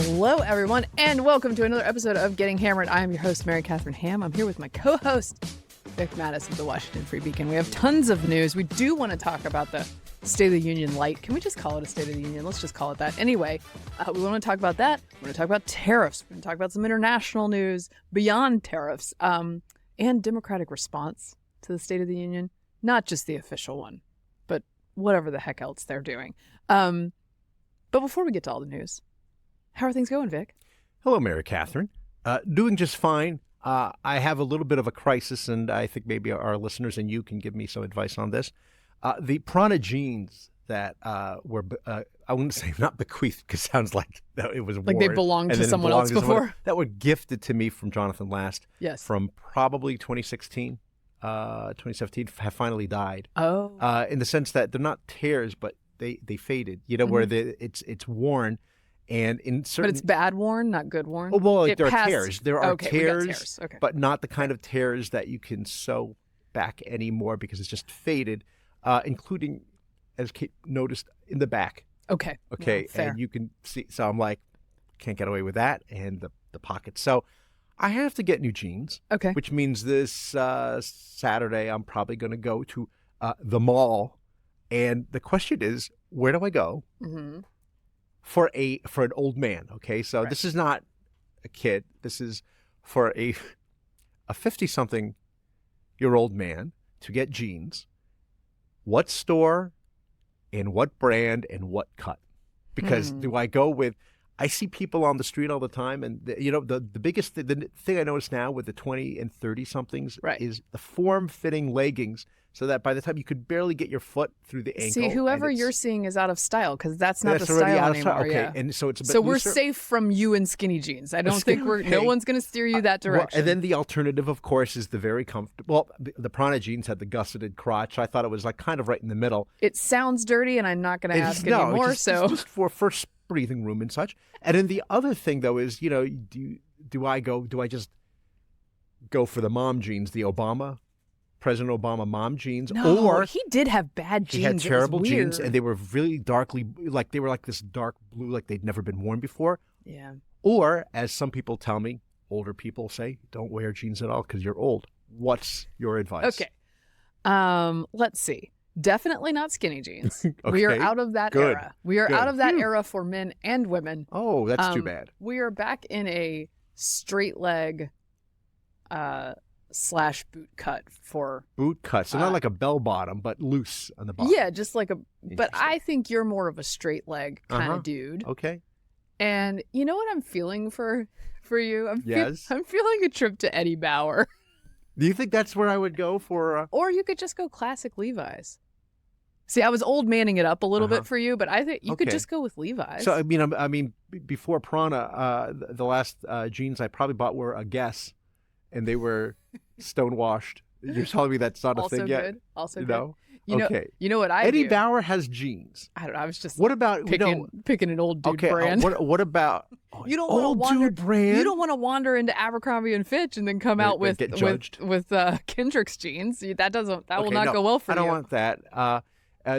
Hello, everyone, and welcome to another episode of Getting Hammered. I am your host, Mary Katharine Ham. I'm here with my co-host, Vic Mattis of the Washington Free Beacon. We have tons of news. We do want to talk about the State of the Union light. Can we just call it a State of the Union? Let's just call it that. Anyway, we want to talk about that. We're going to talk about tariffs. We're going to talk about some international news beyond tariffs, and Democratic response to the State of the Union. Not just the official one, but whatever the heck else they're doing. But before we get to all the news, how are things going, Vic? Hello, Mary Katharine. Doing just fine. I have a little bit of a crisis, and I think maybe our listeners and you can give me some advice on this. The Prana jeans that were, I wouldn't say not bequeathed, because it sounds like it was like they belonged to someone else before. That were gifted to me from Jonathan Last. Yes. From probably 2016, 2017, have finally died. Oh. In the sense that they're not tears, but they faded. You know, where it's worn. And in certain, but it's bad worn, not good worn. Oh, well, like there are tears. There are tears, but not the kind of tears that you can sew back anymore because it's just faded, including, as Kate noticed, in the back. Okay. Okay, fair. and you can see. So I'm like, can't get away with that, and the pockets. So I have to get new jeans. Okay. Which means this Saturday I'm probably going to go to the mall, and the question is, where do I go? Mm-hmm. For an old man, okay? So This is not a kid. This is for a 50-something-year-old man to get jeans. What store and what brand and what cut? Because do I go with, I see people on the street all the time, and the biggest the thing I notice now with the 20 and 30-somethings is the form-fitting leggings, so that by the time you could barely get your foot through the ankle. See, whoever you're seeing is out of style, because that's not the already style out of anymore. style. Okay, yeah. and so it's a bit so we're looser. safe from you and skinny jeans. I don't think no one's going to steer you that direction. Well, and then the alternative, of course, is the very comfortable. Well, the Prana jeans had the gusseted crotch. I thought it was like kind of right in the middle. It sounds dirty, and I'm not going to ask anymore. It's just for first breathing room and such. And then the other thing, though, is do I just go for the mom jeans, the President Obama mom jeans? No, or he did have bad jeans. He had terrible jeans, weird. and they were really darkly, like they were like this dark blue, like they'd never been worn before. Yeah. Or, as some people tell me, older people say, don't wear jeans at all because you're old. What's your advice? Okay. Let's see. Definitely not skinny jeans. Okay. We are out of that Good. era. We are Good. out of that era for men and women. Oh, that's too bad. We are back in a straight leg slash boot cut for boot cut. So not like a bell bottom, but loose on the bottom. Yeah, just like but I think you're more of a straight leg kind of dude. Okay. And you know what I'm feeling for you? I'm feeling a trip to Eddie Bauer. Do you think that's where I would go for? Or you could just go classic Levi's. See, I was old manning it up a little bit for you, but I think you could just go with Levi's. So I mean, before Prana, the last jeans I probably bought were a Guess, and they were stonewashed. You're telling me that's not a thing yet? Also good. You know what I Eddie do? Bauer has jeans. I don't know. I was just what about picking an old dude brand. What about you don't want to wander, dude brand? You don't want to wander into Abercrombie and Fitch and then come out with Kendrick's jeans. That will not go well for you. I don't want that.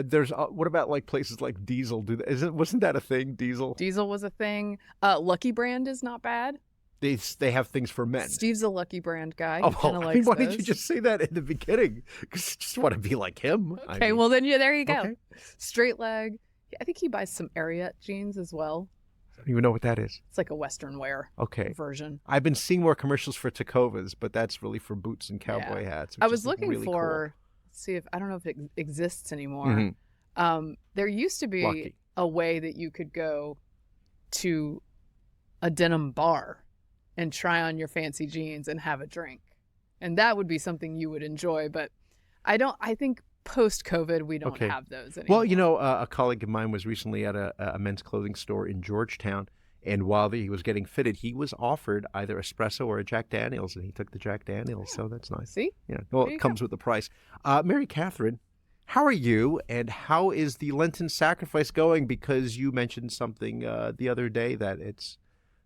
There's what about like places like Diesel? Wasn't that a thing? Diesel was a thing. Lucky Brand is not bad. They have things for men. Steve's a Lucky Brand guy. Why didn't you just say that in the beginning? Because I just want to be like him. Okay, well then there you go. Okay. Straight leg. I think he buys some Ariat jeans as well. I don't even know what that is. It's like a Western wear version. I've been seeing more commercials for Tacovas, but that's really for boots and cowboy hats. I was looking really for, see if, I don't know if it exists anymore. Mm-hmm. There used to be a way that you could go to a denim bar and try on your fancy jeans and have a drink. And that would be something you would enjoy. But I think post-COVID, we don't have those anymore. Well, a colleague of mine was recently at a men's clothing store in Georgetown. And while he was getting fitted, he was offered either espresso or a Jack Daniels. And he took the Jack Daniels. So that's nice. See? Yeah. Well, it comes with the price. Mary Katharine, how are you? And how is the Lenten sacrifice going? Because you mentioned something the other day that it's...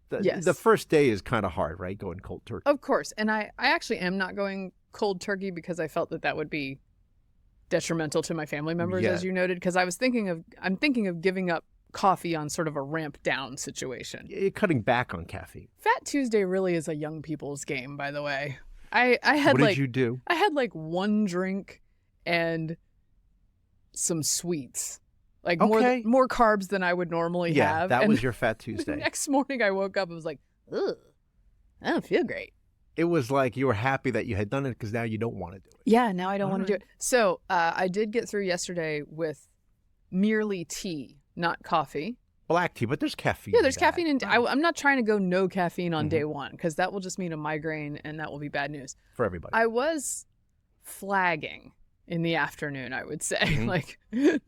The first day is kind of hard, right? Going cold turkey. Of course. And I actually am not going cold turkey because I felt that would be detrimental to my family members, as you noted. Because I'm thinking of giving up coffee on sort of a ramp down situation. You're cutting back on caffeine. Fat Tuesday really is a young people's game, by the way. I had What did you do? I had like one drink and some sweets. Like more carbs than I would normally have. Yeah, that and was your Fat Tuesday. The next morning I woke up and was like, ugh, I don't feel great. It was like you were happy that you had done it because now you don't want to do it. Yeah, now I don't want to do it. So I did get through yesterday with merely tea, not coffee. Black tea, but there's caffeine. Yeah, there's in that. caffeine in I'm not trying to go no caffeine on day one because that will just mean a migraine and that will be bad news. For everybody. I was flagging in the afternoon, I would say. Like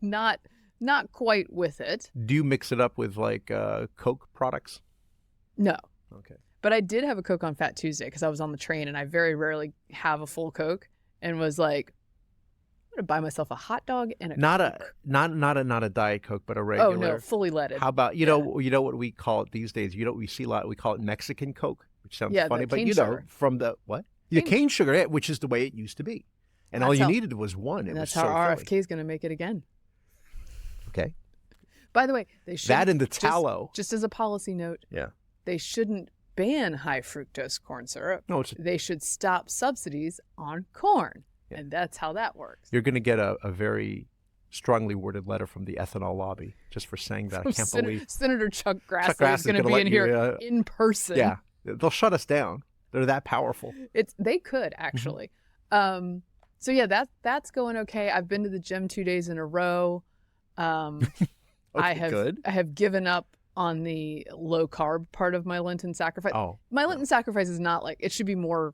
not quite with it. Do you mix it up with like Coke products? No. Okay. But I did have a Coke on Fat Tuesday because I was on the train and I very rarely have a full Coke and was like, I'm going to buy myself a hot dog and a Coke. Not a Diet Coke, but a regular. Oh, no, fully leaded. How about, you know what we call it these days? You know what we see a lot? We call it Mexican Coke, which sounds funny, but sugar. From the what? The cane sugar, which is the way it used to be. And all you needed was one. And that's how RFK is going to make it again. Okay. By the way, they should. That and the tallow. Just as a policy note. Yeah. They shouldn't ban high fructose corn syrup. No, they should stop subsidies on corn. Yeah. And that's how that works. You're going to get a very strongly worded letter from the ethanol lobby just for saying that. I can't believe Senator Chuck Grassley is going to be in here in person. Yeah. They'll shut us down. They're that powerful. They could actually. So yeah, that's going okay. I've been to the gym 2 days in a row. I have given up on the low carb part of my Lenten sacrifice. My Lenten sacrifice is not like, it should be more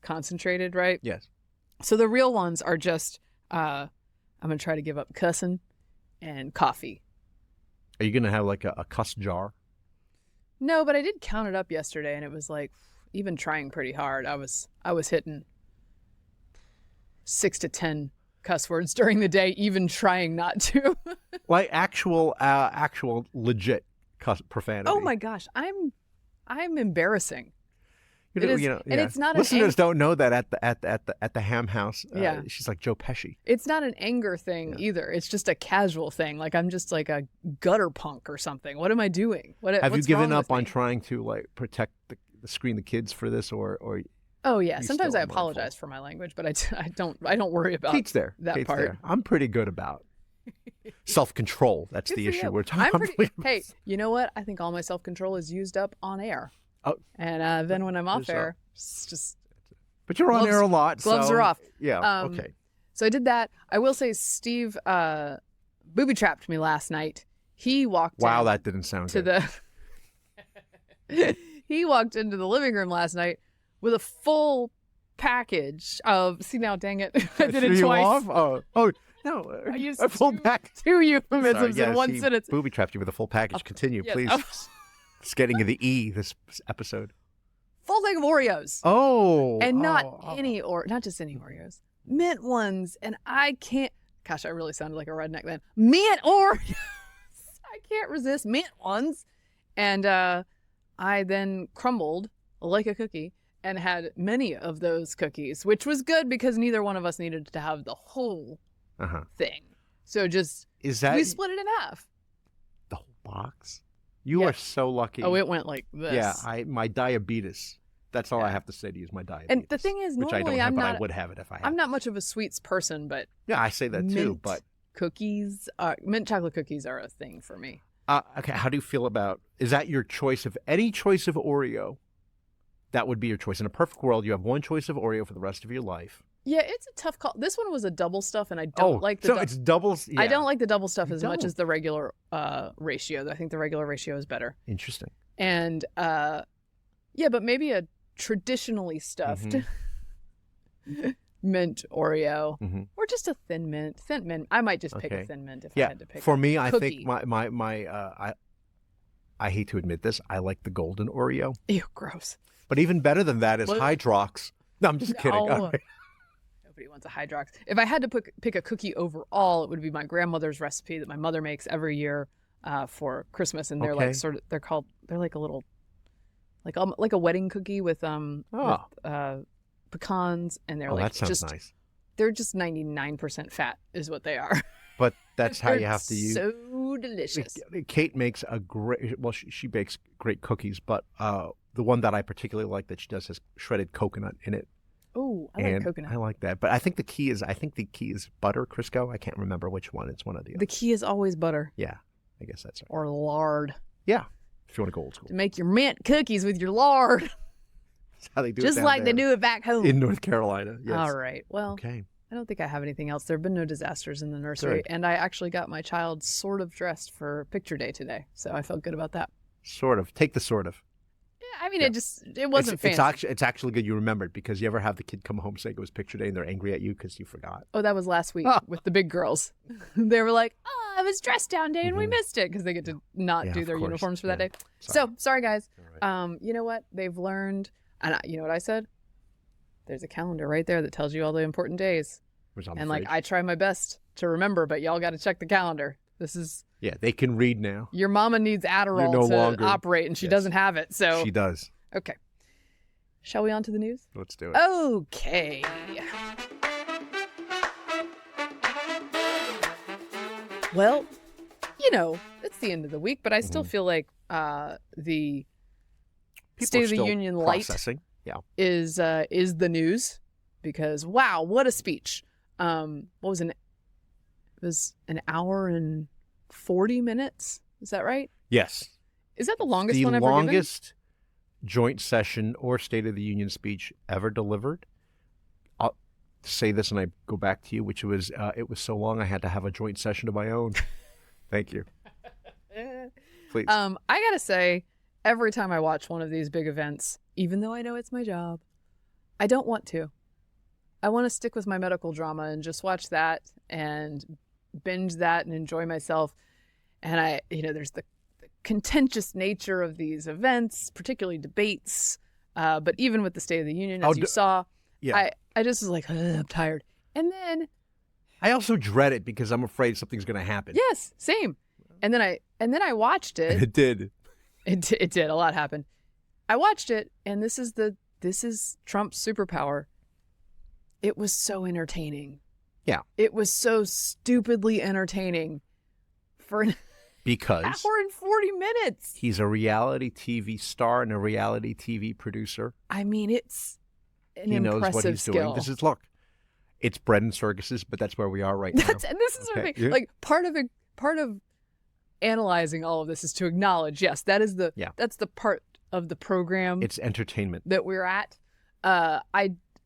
concentrated, right? Yes. So the real ones are just, I'm going to try to give up cussing and coffee. Are you going to have like a cuss jar? No, but I did count it up yesterday and it was like, even trying pretty hard, I was hitting 6 to 10 cuss words during the day, even trying not to. Like actual legit profanity. Oh my gosh, I'm embarrassing. And it's not. Listeners don't know that at the Ham House. She's like Joe Pesci. It's not an anger thing either. It's just a casual thing. Like I'm just like a gutter punk or something. What am I doing? Have you given up on trying to like protect screen the kids for this or? Oh yeah, sometimes I apologize for my language, but I don't worry about Kate's there. That Kate's part. There. I'm pretty good about self-control. That's the issue we're talking about. Hey, you know what? I think all my self-control is used up on air. Oh. And then when I'm off air, it's just. But you're on air a lot. Gloves are off. Yeah. Okay. So I did that. I will say Steve booby trapped me last night. He walked. Wow, that didn't sound good. He walked into the living room last night with a full package of. See now, dang it! I did it twice. Oh no! I used a full pack. 2 euphemisms in one sentence. Booby trapped you with a full package. Continue, please. It's getting to the E this episode. Full thing of Oreos. Oh. And not just any Oreos. Mint ones. And I can't. Gosh, I really sounded like a redneck then. Mint Oreos. I can't resist mint ones. And I then crumbled like a cookie and had many of those cookies, which was good because neither one of us needed to have the whole thing. So we split it in half. The whole box? You are so lucky. Oh, it went like this. Yeah, my diabetes. That's all I have to say to you is my diabetes. And the thing is, normally I would have it if I had. I'm not much of a sweets person, but yeah, I say that too. But mint chocolate cookies are a thing for me. Okay, how do you feel about? Is that your choice of any choice of Oreo? That would be your choice. In a perfect world, you have one choice of Oreo for the rest of your life. Yeah, it's a tough call. This one was a double stuff, and I don't like the. So it's doubles. Yeah. I don't like the double stuff as much as the regular ratio. I think the regular ratio is better. Interesting. And but maybe a traditionally stuffed mint Oreo, or just a thin mint. Thin mint. I might just pick a thin mint if I had to pick. For me, I cookie. think I hate to admit this. I like the golden Oreo. Ew, gross. But even better than that is Hydrox. No, I'm just kidding. Nobody wants a Hydrox. If I had to pick a cookie overall, it would be my grandmother's recipe that my mother makes every year for Christmas, and they're like they're like a little like a wedding cookie with pecans, and they're like that sounds nice. They're just 99% fat is what they are. but that's how you have to use. So delicious. Kate makes a great. Well, she bakes great cookies, but the one that I particularly like that she does has shredded coconut in it. Oh, I like coconut. I like that, but I think the key is butter, Crisco. I can't remember which one. It's one of the other. The key is always butter. Yeah, I guess that's right. Or lard. Yeah, if you want to go old school. To make your mint cookies with your lard. That's how they do Just it. like they do it back home. In North Carolina. Yes. All right. Well, okay. I don't think I have anything else. There have been no disasters in the nursery. Good. And I actually got my child sort of dressed for picture day today. So I felt good about that. Sort of. Take the sort of. Yeah, I mean, it wasn't fancy. It's actually good you remembered, because you ever have the kid come home saying it was picture day and they're angry at you because you forgot. Oh, that was last week with the big girls. They were like, oh, it was dress down day and we missed it because they get to not do their uniforms for that day. Sorry. So, sorry, guys. Right. You know what? They've learned. And you know what I said? There's a calendar right there that tells you all the important days. And like, I try my best to remember, but y'all got to check the calendar. This is. Yeah, they can read now. Your mama needs Adderall to operate, and she doesn't have it. So she does. Okay. Shall we on to the news? Let's do it. Okay. Well, it's the end of the week, but I still feel like the State of the Union light is the news, because wow, what a speech. It was an hour and 40 minutes. Is that right? Yes. Is that the longest one ever given? The longest joint session or State of the Union speech ever delivered. I'll say this and I go back to you, which was, it was so long I had to have a joint session of my own. Thank you. Please. I gotta say, every time I watch one of these big events, even though I know it's my job, I don't want to. I want to stick with my medical drama and just watch that and binge that and enjoy myself. And there's the contentious nature of these events, particularly debates. But even with the State of the Union, as you saw, I just was like, I'm tired. And then I also dread it because I'm afraid something's going to happen. Yes, same. And then I watched it. It did. It did. A lot happened. I watched it, and this is Trump's superpower. It was so entertaining. Yeah. It was so stupidly entertaining for an because hour and 40 minutes. He's a reality TV star and a reality TV producer. I mean, it's an he impressive knows what he's skill. doing. It's bread and circuses, but that's where we are right now. And this is what I mean. Like part of analyzing all of this is to acknowledge, yes, that's the part of the program. It's entertainment that we're at.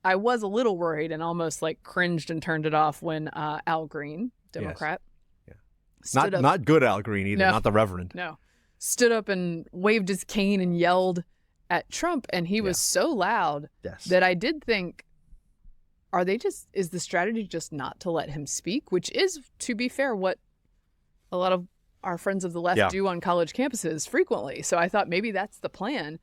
I was a little worried and almost like cringed and turned it off when Al Green, Democrat, not good Al Green either, not the Reverend. No, stood up and waved his cane and yelled at Trump, and he was so loud that I did think, is the strategy just not to let him speak? Which is, to be fair, what a lot of our friends of the left do on college campuses frequently. So I thought maybe that's the plan.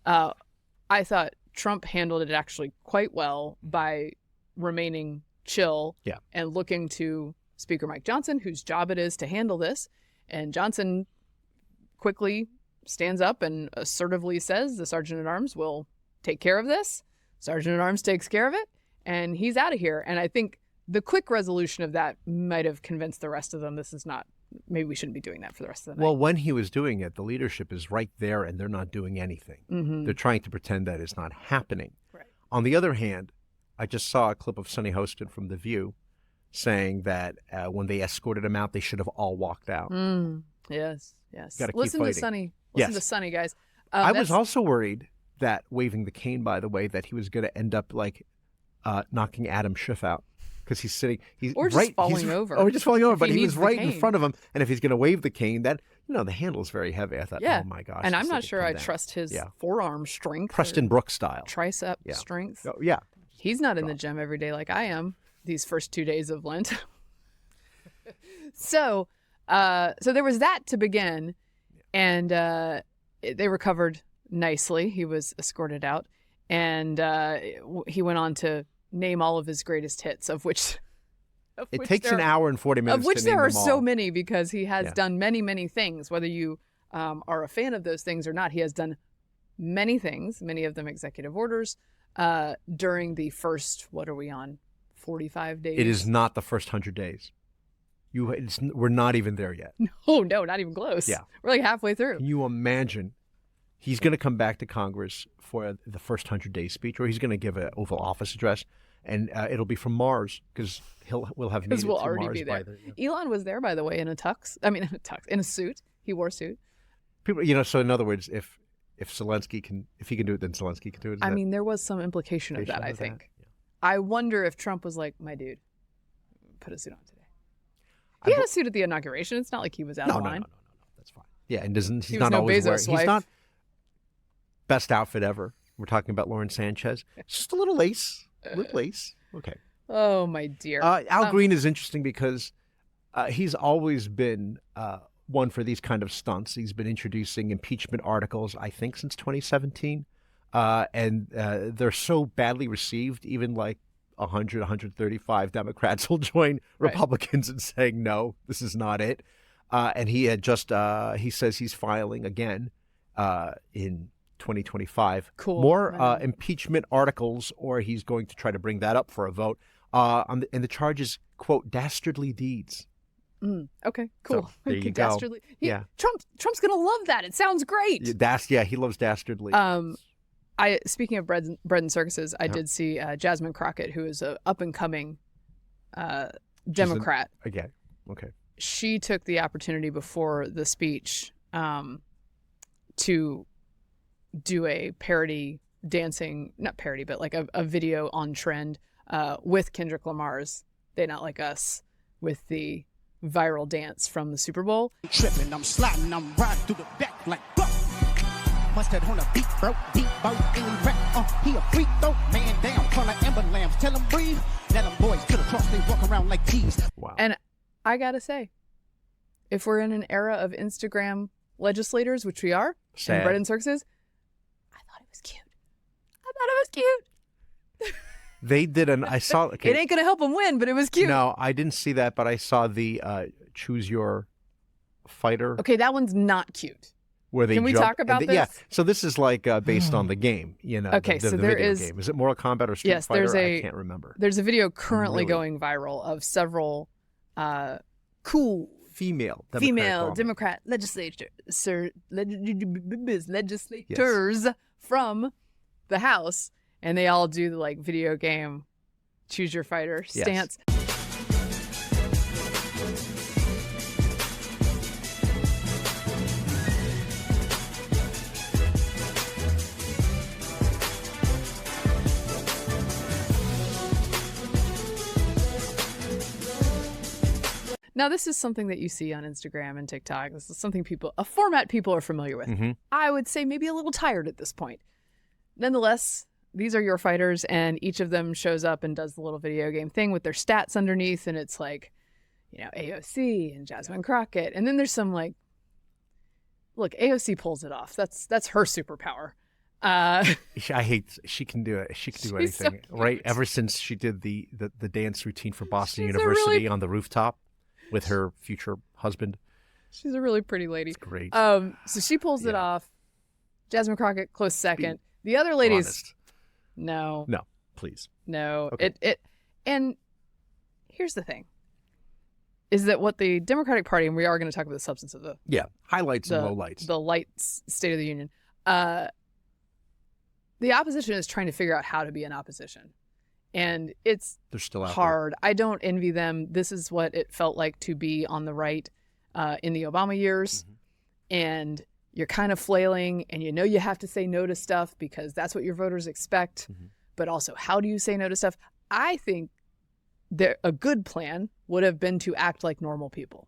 I thought Trump handled it actually quite well by remaining chill and looking to Speaker Mike Johnson, whose job it is to handle this. And Johnson quickly stands up and assertively says the Sergeant-at-Arms will take care of this. Sergeant-at-Arms takes care of it, and he's out of here. And I think the quick resolution of that might have convinced the rest of them maybe we shouldn't be doing that for the rest of the night. Well, when he was doing it, the leadership is right there and they're not doing anything. Mm-hmm. They're trying to pretend that it's not happening. Right. On the other hand, I just saw a clip of Sonny Hostin from The View saying that when they escorted him out, they should have all walked out. Yes. Listen to Sonny. Listen to Sonny, guys. I was also worried that waving the cane, by the way, that he was going to end up like knocking Adam Schiff out. Because he's sitting, falling over. Oh, just falling over. But he was right in front of him. And if he's going to wave the cane, the handle is very heavy. I thought, oh my gosh. And I'm not sure I trust his forearm strength. Preston Brooks style. Tricep strength. Oh, yeah. He's not in the gym every day like I am these first 2 days of Lent. So there was that to begin. And they recovered nicely. He was escorted out. And he went on to name all of his greatest hits, of which it takes an hour and 40 minutes. Of which to there name are them all. so many, because he has done many, many things. Whether you are a fan of those things or not, he has done many things, many of them executive orders, during the first, what are we on, 45 days? It is not the first 100 days. We're not even there yet. No, not even close. Yeah. We're like halfway through. Can you imagine? He's going to come back to Congress for the first 100-day speech, or he's going to give an Oval Office address, and it'll be from Mars because we'll have made it we'll to already Mars be there. by the. Elon was there, by the way, in a tux. I mean, in a suit. He wore a suit. People, so in other words, if Zelensky if he can do it, then Zelensky can do it. I mean, there was some implication of that, I think. Yeah. I wonder if Trump was like, my dude, put a suit on today. He had a suit at the inauguration. It's not like he was out of line. No. That's fine. Yeah, and he's He not was no always Bezos' wearing. He's wife. not best outfit ever. We're talking about Lauren Sanchez. Just a little lace. Okay. Oh, my dear. Al Green is interesting because he's always been one for these kind of stunts. He's been introducing impeachment articles, I think, since 2017. And they're so badly received, even like 100, 135 Democrats will join Republicans in saying, no, this is not it. And he had he says he's filing again in 2025. Cool. More impeachment articles, or he's going to try to bring that up for a vote. And the charge is, quote, dastardly deeds. Okay, cool. So, there you Dastardly. go. Yeah. Trump's going to love that. It sounds great. He loves dastardly. Speaking of bread and circuses, I did see Jasmine Crockett, who is a up and coming Democrat. Again, okay. She took the opportunity before the speech to do a parody dancing, not parody, but like a video on trend with Kendrick Lamar's "They Not Like Us" with the viral dance from the Super Bowl. Tripping, I'm sliding, I'm riding through the back like fuck. Mustard on a beat, bro, deep boat, any rap, he a freak though, man down, call like amber lamps, tell him breathe, let them boys to the cross, they walk around like keys. Wow. And I gotta say, if we're in an era of Instagram legislators, which we are, and bread and circuses, I thought it was cute. They did I saw. Okay. It ain't gonna help them win, but it was cute. No, I didn't see that, but I saw the Choose Your Fighter. Okay, that one's not cute. Where they Can we jump, talk about this? Yeah, so this is like based on the game, Okay, the so there video is game. Is it Mortal Kombat or Street Fighter? I can't remember. There's a video currently going viral of several cool female Democrat legislators from the House, and they all do the like video game Choose Your Fighter stance. Yes. Now, this is something that you see on Instagram and TikTok. This is something a format people are familiar with. Mm-hmm. I would say maybe a little tired at this point. Nonetheless, these are your fighters, and each of them shows up and does the little video game thing with their stats underneath, and it's like, AOC and Jasmine Crockett. And then there's some like, look, AOC pulls it off. That's her superpower. She can do it. She can do anything, so right? Ever since she did the dance routine for Boston She's University on the rooftop with her future husband. She's a really pretty lady. It's great. So she pulls it off. Jasmine Crockett, close second. The other ladies, honest. No, please, no. Okay. And here's the thing: is that what the Democratic Party, and we are going to talk about the substance of highlights and lowlights, the lights State of the Union. The opposition is trying to figure out how to be an opposition. And they're still out hard. I don't envy them. This is what it felt like to be on the right in the Obama years. Mm-hmm. And you're kind of flailing, and you have to say no to stuff because that's what your voters expect. Mm-hmm. But also, how do you say no to stuff? I think a good plan would have been to act like normal people.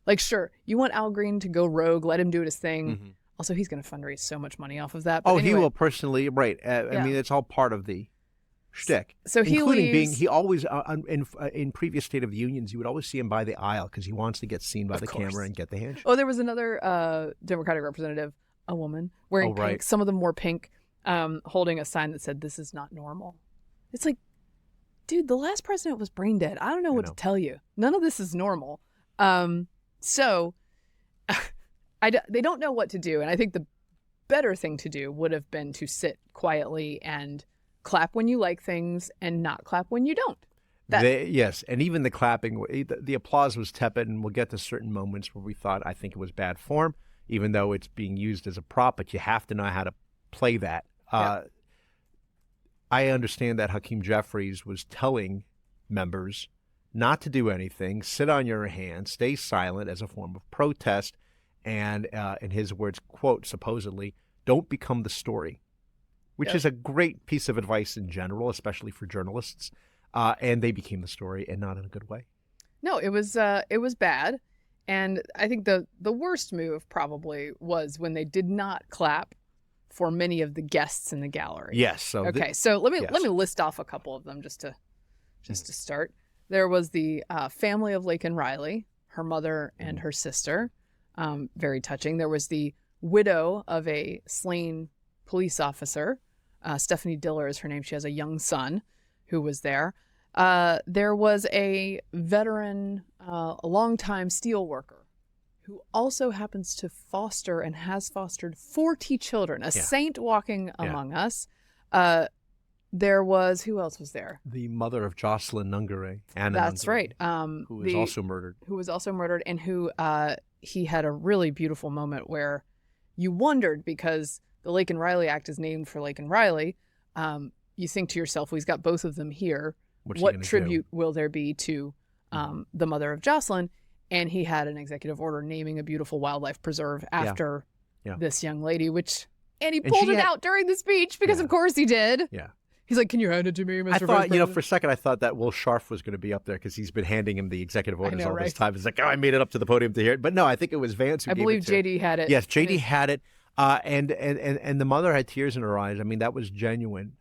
Like, sure, you want Al Green to go rogue, let him do his thing. Mm-hmm. Also, he's going to fundraise so much money off of that. But he will personally, right. I mean, it's all part of the shtick. So he including leaves, he always in previous State of the Unions, you would always see him by the aisle because he wants to get seen by the camera and get the handshake. Oh, there was another Democratic representative, a woman wearing pink. Some of them wore pink, holding a sign that said, "This is not normal." It's like, dude, the last president was brain dead. I don't know what to tell you. None of this is normal. So they don't know what to do, and I think the better thing to do would have been to sit quietly and clap when you like things and not clap when you don't. Yes, and even the clapping, the applause was tepid, and we'll get to certain moments where we thought, I think it was bad form, even though it's being used as a prop, but you have to know how to play that. I understand that Hakeem Jeffries was telling members not to do anything, sit on your hands, stay silent as a form of protest, and in his words, quote, supposedly, don't become the story, which is a great piece of advice in general, especially for journalists. And they became the story, and not in a good way. No, it was bad. And I think the worst move probably was when they did not clap for many of the guests in the gallery. Yes. So so let me list off a couple of them just to start. There was the family of Laken Riley, her mother and her sister, very touching. There was the widow of a slain police officer, Stephanie Diller is her name. She has a young son who was there. There was a veteran, a longtime steel worker who also happens to foster and has fostered 40 children, a saint walking among us. There was, who else was there? The mother of Jocelyn Nungare, Anna That's Nungare, right. Who was also murdered. Who was also murdered, and who he had a really beautiful moment where you wondered, because the Laken Riley Act is named for Laken Riley. You think to yourself, well, he's got both of them here. What tribute will there be to the mother of Jocelyn? And he had an executive order naming a beautiful wildlife preserve after this young lady, and he pulled it out during the speech because of course he did. Yeah. He's like, can you hand it to me, Mr. I thought, Vice for a second, I thought that Will Scharf was going to be up there because he's been handing him the executive orders all right? this time. It's like, I made it up to the podium to hear it. But no, I think it was Vance who gave it to I believe JD had it. Yes, JD had it. And the mother had tears in her eyes. I mean, that was genuine.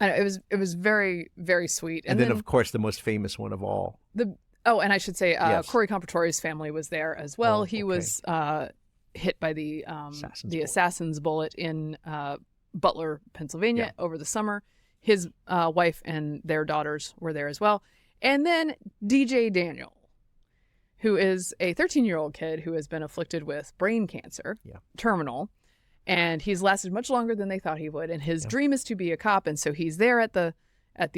It was very, very sweet. And then, of course, the most famous one of all. And I should say, Corey Compratori's family was there as well. He was hit by the assassin's bullet in Butler, Pennsylvania over the summer. His wife and their daughters were there as well. And then DJ Daniel, who is a 13-year-old kid who has been afflicted with brain cancer, terminal. And he's lasted much longer than they thought he would. And his dream is to be a cop. And so he's there at the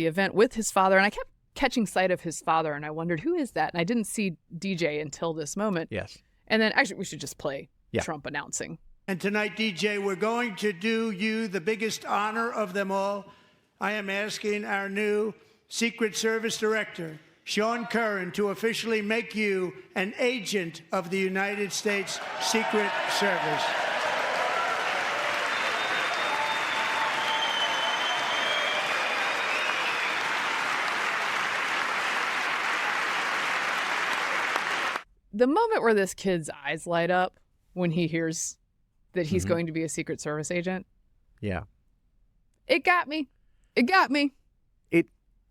event with his father. And I kept catching sight of his father. And I wondered, who is that? And I didn't see DJ until this moment. Yes. And then actually we should just play Trump announcing. And tonight, DJ, we're going to do you the biggest honor of them all. I am asking our new Secret Service Director, Sean Curran, to officially make you an agent of the United States Secret Service. The moment where this kid's eyes light up when he hears that he's going to be a Secret Service agent. Yeah. It got me.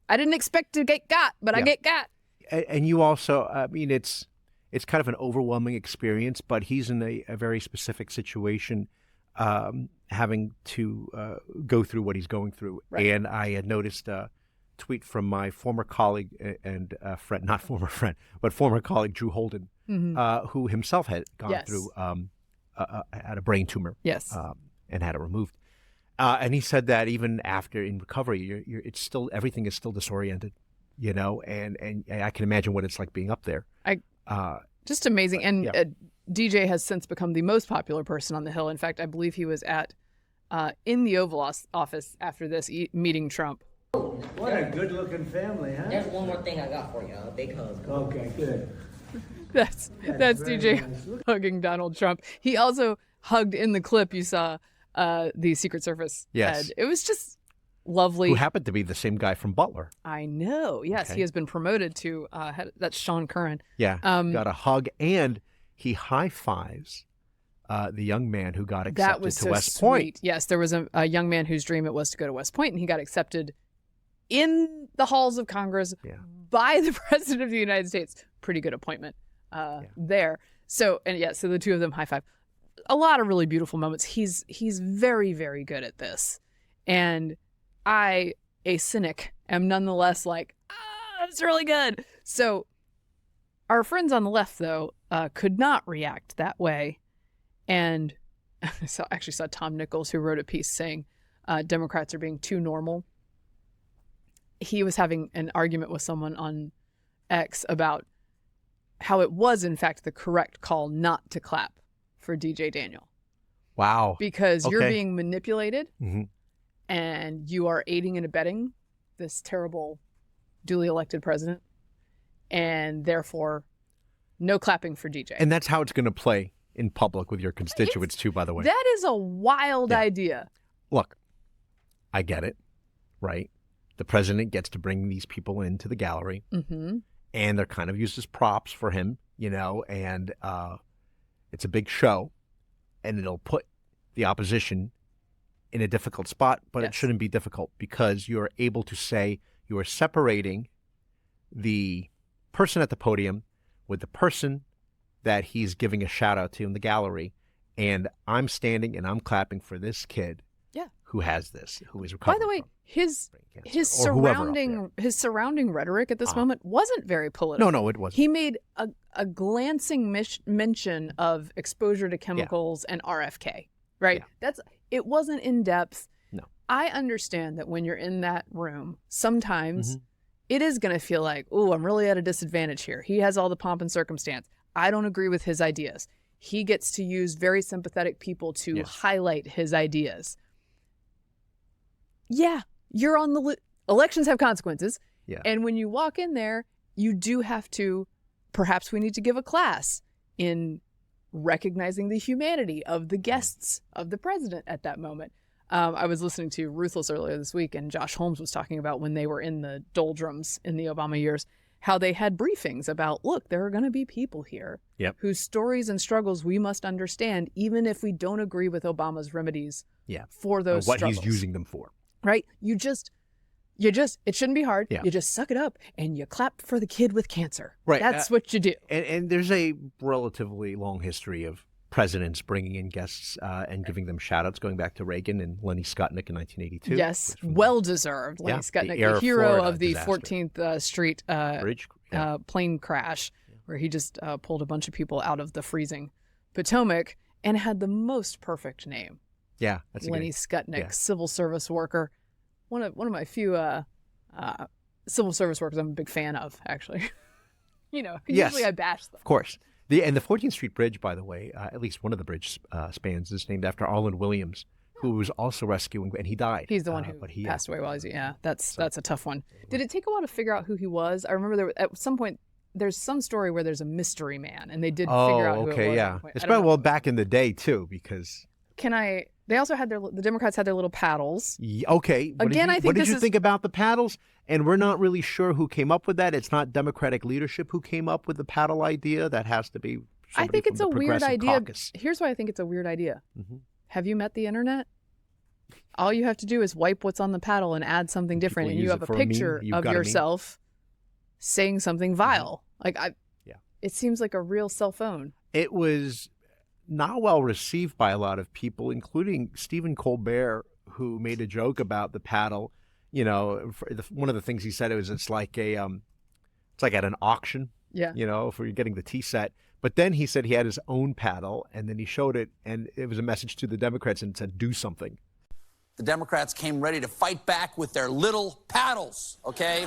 I didn't expect to get got, but I get got. And you also, I mean, it's kind of an overwhelming experience, but he's in a very specific situation, having to go through what he's going through. Right. And I had noticed a tweet from my former colleague and friend, not former friend, but former colleague, Drew Holden, who himself had gone through, had a brain tumor. Yes. And had it removed. And he said that even after in recovery, it's still, everything is still disoriented, and I can imagine what it's like being up there. Just amazing. And DJ has since become the most popular person on the Hill. In fact, I believe he was in the Oval Office after this meeting Trump. What a good-looking family, huh? There's one more thing I got for you, a big hug. Okay, good. That's DJ nice. Hugging Donald Trump. He also hugged in the clip you saw the Secret Service head. It was just lovely. Who happened to be the same guy from Butler. I know. Yes, he has been promoted to, that's Sean Curran. Yeah, got a hug, and he high-fives the young man who got accepted to West Point. Yes, there was a young man whose dream it was to go to West Point, and he got accepted in the halls of Congress by the President of the United States. Pretty good appointment there. So the two of them high-five. A lot of really beautiful moments. He's very, very good at this. And I, a cynic, am nonetheless like, that's really good. So our friends on the left, though, could not react that way. And I actually saw Tom Nichols, who wrote a piece saying Democrats are being too normal. he was having an argument with someone on X about how it was, in fact, the correct call not to clap for DJ Daniel. Wow. Because you're Okay. being manipulated hmm and you are aiding and abetting this terrible duly elected president. And therefore, no clapping for DJ. And that's how it's going to play in public with your constituents too, by the way. That is a wild Yeah. idea. Look, I get it, right? The president gets to bring these people into the gallery, Mm-hmm. and they're kind of used as props for him, and it's a big show, and it'll put the opposition in a difficult spot, but it Yes. shouldn't be difficult because you're able to say you are separating the person at the podium with the person that he's giving a shout out to in the gallery, and I'm standing and I'm clapping for this kid Yeah. who has this, who is By recovering the way, from his brain cancer, his or whoever up there. surrounding rhetoric at this moment wasn't very political. No, it wasn't. He made a glancing mention of exposure to chemicals and RFK. Right? Yeah. It wasn't in depth. No. I understand that when you're in that room, sometimes Mhm. it is going to feel like, oh, I'm really at a disadvantage here. He has all the pomp and circumstance. I don't agree with his ideas. He gets to use very sympathetic people to Yes. highlight his ideas. Yeah, you're on the elections have consequences. Yeah. And when you walk in there, you do have to, perhaps we need to give a class in recognizing the humanity of the guests of the president at that moment. I was listening to Ruthless earlier this week, and Josh Holmes was talking about when they were in the doldrums in the Obama years, how they had briefings about, look, there are going to be people here Yep. whose stories and struggles we must understand, even if we don't agree with Obama's remedies for those what struggles. he's using them for. Right? You just, it shouldn't be hard. Yeah. You just suck it up and you clap for the kid with cancer. Right. That's what you do. And there's a relatively long history of presidents bringing in guests and giving them shout outs, going back to Reagan and Lenny Skutnik in 1982. Yes, which was well deserved. Lenny Yeah, Skutnik, the Air the hero Florida of the disaster. 14th Street bridge. Yeah. plane crash, where he just pulled a bunch of people out of the freezing Potomac and had the most perfect name. Yeah, that's a Lenny good. Skutnik, yeah. civil service worker. One of my few civil service workers I'm a big fan of, actually. Yes. Usually I bash them. Of course. The 14th Street Bridge, by the way, at least one of the bridge spans is named after Arlen Williams, who was also rescuing, and he died. He's the one who but he passed away while he's that's a tough one. Did it take a while to figure out who he was? I remember at some point there's some story where there's a mystery man, and they did figure out who it was. yeah. At one point. I It's don't probably know. well back in the day too, because They also had the Democrats had their little paddles. okay. Again, I think what did this you is- think about the paddles? And we're not really sure who came up with that. It's not Democratic leadership who came up with the paddle idea. That has to be. I somebody think from it's the a weird Progressive idea. Caucus. Here's why I think it's a weird idea. Mhm. Have you met the internet? All you have to do is wipe what's on the paddle and add something different, and you use have it a for a meme. picture You've of got a meme. yourself saying something vile. Yeah. It seems like a real cell phone. It was not well received by a lot of people, including Stephen Colbert, who made a joke about the paddle. One of the things he said it's like it's like at an auction. Yeah. If you're getting the tea set. But then he said he had his own paddle, and then he showed it, and it was a message to the Democrats and said, "Do something." The Democrats came ready to fight back with their little paddles, okay?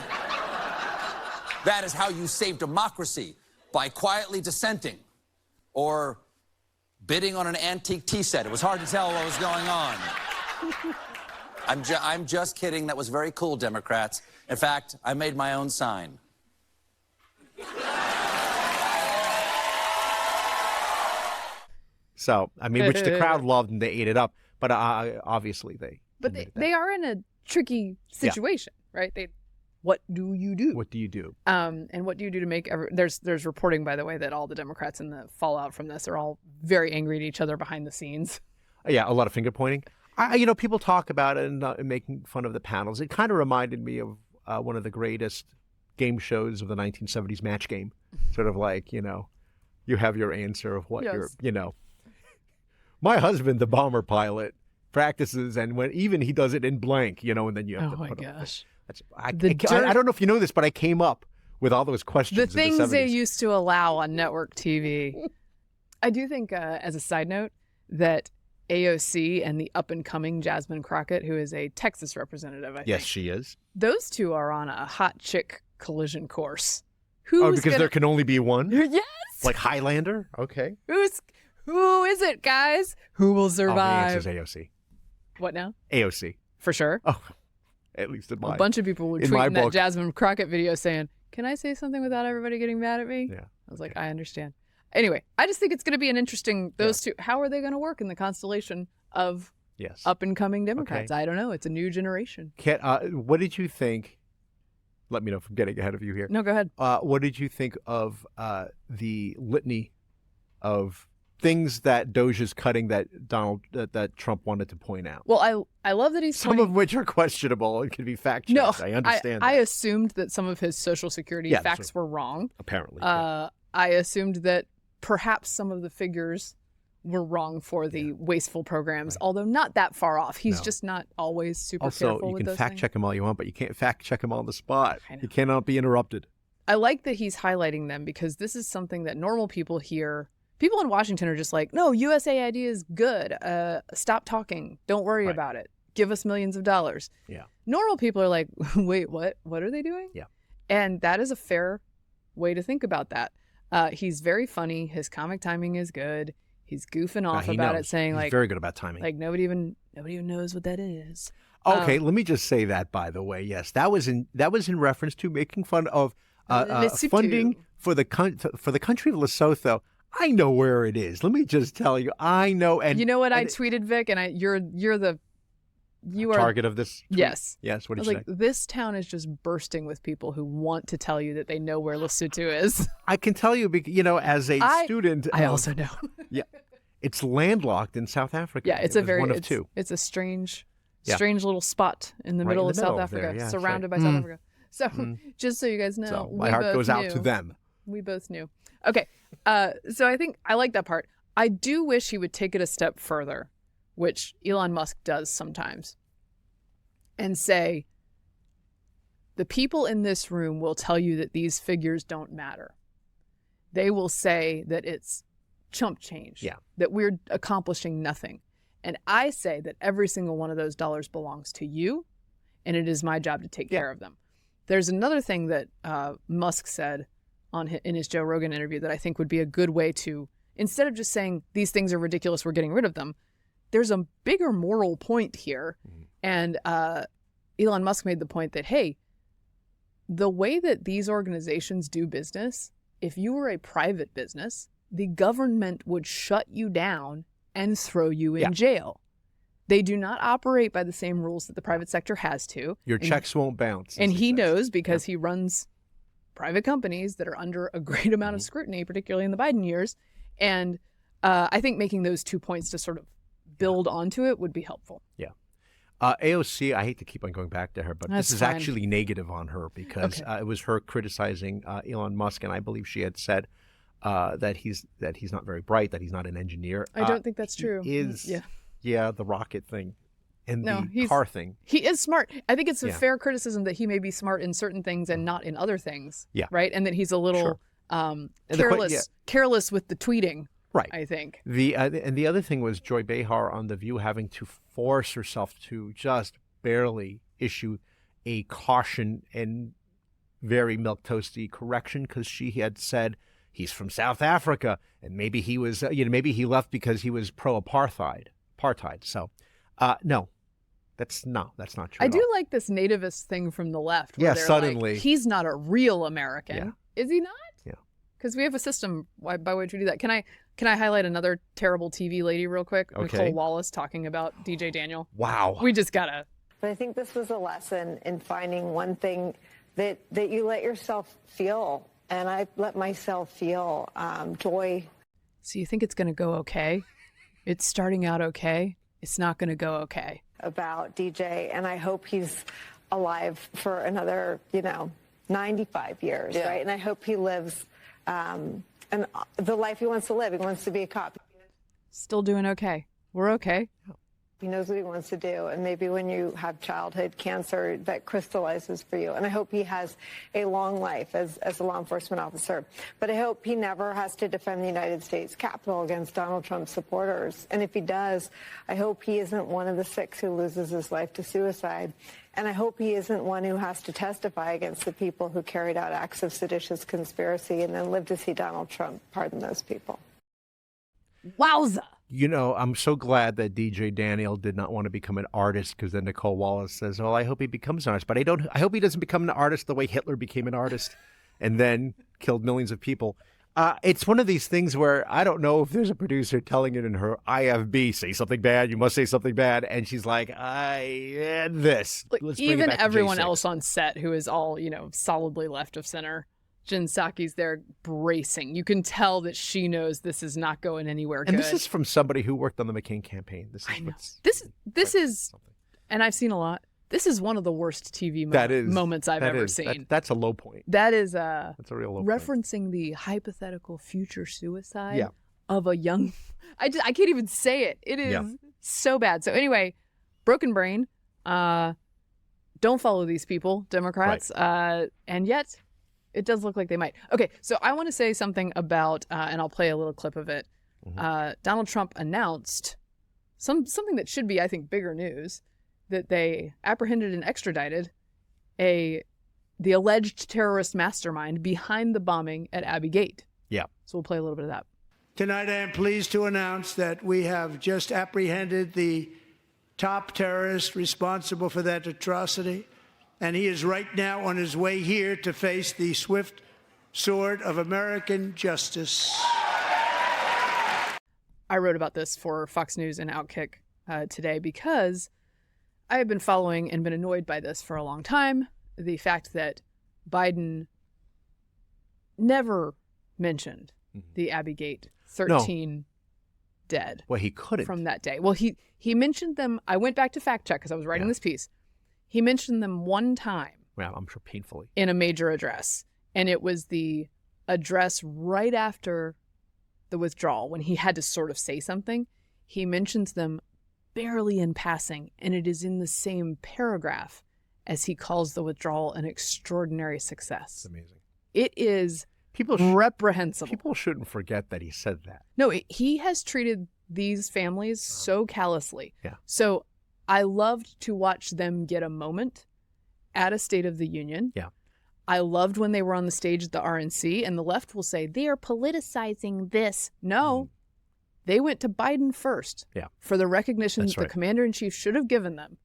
That is how you save democracy, by quietly dissenting or bidding on an antique tea set. It was hard to tell what was going on. I'm just kidding. That was very cool, Democrats. In fact, I made my own sign. So, I mean, which the crowd loved and they ate it up. But obviously they. But they are in a tricky situation, right? What do you do? What do you do? And what do you do to make there's reporting, by the way, that all the Democrats in the fallout from this are all very angry at each other behind the scenes. Yeah, a lot of finger pointing. People talk about it and making fun of the panels. It kind of reminded me of one of the greatest game shows of the 1970s, Match Game. Sort of like, you have your answer of what Yes. My husband, the bomber pilot, practices, and when even he does it in blank, and then you have Oh to my put up. gosh. I dirt- don't know if you know this, but I came up with all those questions. The in things the they 70s. used to allow on network TV. I do think, as a side note, that AOC and the up-and-coming Jasmine Crockett, who is a Texas representative, I think. Yes, she is. Those two are on a hot chick collision course. There can only be one? Yes! Like Highlander? Okay. Who is it, guys? Who will Oh, the survive? answer's AOC. What now? AOC. For sure. Oh, at least in my A bunch of people were in my tweeting that book. Jasmine Crockett video saying, "Can I say something without everybody getting mad at me?" Yeah. I was like, I understand. Anyway, I just think it's going to be an interesting, those two, how are they going to work in the constellation of Yes. up-and-coming Democrats? Okay. I don't know. It's a new generation. What did you think? Let me know if I'm getting ahead of you here. No, go ahead. What did you think of the litany of things that Doge is cutting that that Trump wanted to point out? Well, I love that he's Some of which are questionable and can be fact checked. No, I understand. I that. assumed that some of his Social Security Yeah, facts were wrong. Apparently. I assumed that perhaps some of the figures were wrong for the wasteful programs, although not that far off. He's just not always super Also, careful you with can those fact things. check him all you want, but you can't fact check him on the spot. I know. You cannot be interrupted. I like that he's highlighting them because this is something that normal people hear. People in Washington are just like, no, USAID is good. Stop talking. Don't worry Right. about it. Give us millions of dollars. Yeah. Normal people are like, wait, what? What are they doing? Yeah. And that is a fair way to think about that. He's very funny. His comic timing is good. He's goofing off He about knows. it, saying He's like, very good about timing. like nobody even knows what that is. Okay, let me just say that, by the way. Yes, that was in reference to making fun of Lesotho. funding for the country of Lesotho. I know where it is. Let me just tell you, I know. And You know what I and tweeted, Vic, and you are target of this tweet? Yes. Yes. What I did was you like, say? this town is just bursting with people who want to tell you that they know where Lesotho is. I can tell you, as a student. I also know. Yeah, it's landlocked in South Africa. Yeah, it's It was one of two. It's a strange Yeah. little spot in the Right middle in of the South middle Africa, there, yeah, that's surrounded right. by South Africa. So, just so you guys know, So we my heart both goes out to knew. them. We both knew. Okay, so I think I like that part. I do wish he would take it a step further, which Elon Musk does sometimes, and say, the people in this room will tell you that these figures don't matter. They will say that it's chump change, Yeah. that we're accomplishing nothing. And I say that every single one of those dollars belongs to you, and it is my job to take care of them. There's another thing that Musk said in his Joe Rogan interview that I think would be a good way to, instead of just saying these things are ridiculous, we're getting rid of them, there's a bigger moral point here. And Elon Musk made the point that, hey, the way that these organizations do business, if you were a private business, the government would shut you down and throw you in jail. They do not operate by the same rules that the private sector has to. Your checks won't bounce. And as he says. knows because he runs private companies that are under a great amount of scrutiny, particularly in the Biden years. And I think making those 2 points to sort of build onto it would be helpful. Yeah. AOC, I hate to keep on going back to her, but That's this is fine. actually negative on her because it was her criticizing Elon Musk, and I believe she had said that he's not very bright, that he's not an engineer. I don't think that's He true. Is Yeah. the rocket thing and No, the car thing. He is smart. I think it's a Yeah. fair criticism that he may be smart in certain things and not in other things. Yeah. Right? And that he's a little Sure. careless with the tweeting. Right. I think. And the other thing was Joy Behar on The View having to force herself to just barely issue a caution and very milquetoasty correction because she had said he's from South Africa and maybe he was maybe he left because he was pro-apartheid. So no, that's not true. I at do all. like this nativist thing from the left. Where Yeah, they're suddenly. like, he's not a real American. Is he not? Yeah. Because we have a system by which we do that. Can I highlight another terrible TV lady real quick? Okay. Nicole Wallace talking about DJ Daniel. Wow. We just gotta. But I think this was a lesson in finding one thing that you let yourself feel. And I let myself feel joy. So you think it's gonna go okay? It's starting out okay. It's not gonna go okay. About DJ, and I hope he's alive for another, 95 years, right? And I hope he lives and the life he wants to live. He wants to be a cop. Still doing okay. We're okay. He knows what he wants to do, and maybe when you have childhood cancer, that crystallizes for you. And I hope he has a long life as a law enforcement officer. But I hope he never has to defend the United States Capitol against Donald Trump's supporters. And if he does, I hope he isn't one of the 6 who loses his life to suicide. And I hope he isn't one who has to testify against the people who carried out acts of seditious conspiracy and then live to see Donald Trump pardon those people. Wowza. You know, I'm so glad that DJ Daniel did not want to become an artist, because then Nicole Wallace says, "Oh, I hope he becomes an artist, but I hope he doesn't become an artist the way Hitler became an artist, and then killed millions of people." It's one of these things where I don't know if there's a producer telling it in her IFB, say something bad, you must say something bad, and she's like, this. Like, Let's bring it even back to everyone J6. else on set who is all, solidly left of center. Jen Psaki's there bracing. You can tell that she knows this is not going anywhere good. And this is from somebody who worked on the McCain campaign. This is I know. what's This is, and I've seen a lot. This is one of the worst TV moments I've ever seen. That's a low point. That's a real low point. referencing the hypothetical future suicide of a young. I can't even say it. It is so bad. So anyway, broken brain. Don't follow these people, Democrats. Right. And yet, it does look like they might. Okay, so I want to say something about, and I'll play a little clip of it. Donald Trump announced something that should be, I think, bigger news, that they apprehended and extradited the alleged terrorist mastermind behind the bombing at Abbey Gate. Yeah. So we'll play a little bit of that. Tonight, I am pleased to announce that we have just apprehended the top terrorist responsible for that atrocity, and he is right now on his way here to face the swift sword of American justice. I wrote about this for Fox News and Outkick today because I have been following and been annoyed by this for a long time. The fact that Biden never mentioned the Abbey Gate 13 dead. Well, he couldn't. From that day. Well, he mentioned them. I went back to fact check because I was writing this piece. He mentioned them one time. Well, I'm sure painfully. In a major address. And it was the address right after the withdrawal when he had to sort of say something. He mentions them barely in passing, and it is in the same paragraph as he calls the withdrawal an extraordinary success. It's amazing. It is reprehensible. People shouldn't forget that he said that. No, he has treated these families so callously. Yeah. So I loved to watch them get a moment at a State of the Union. Yeah. I loved when they were on the stage at the RNC, and the left will say, they are politicizing this. No, they went to Biden first for the recognition that the commander-in-chief should have given them.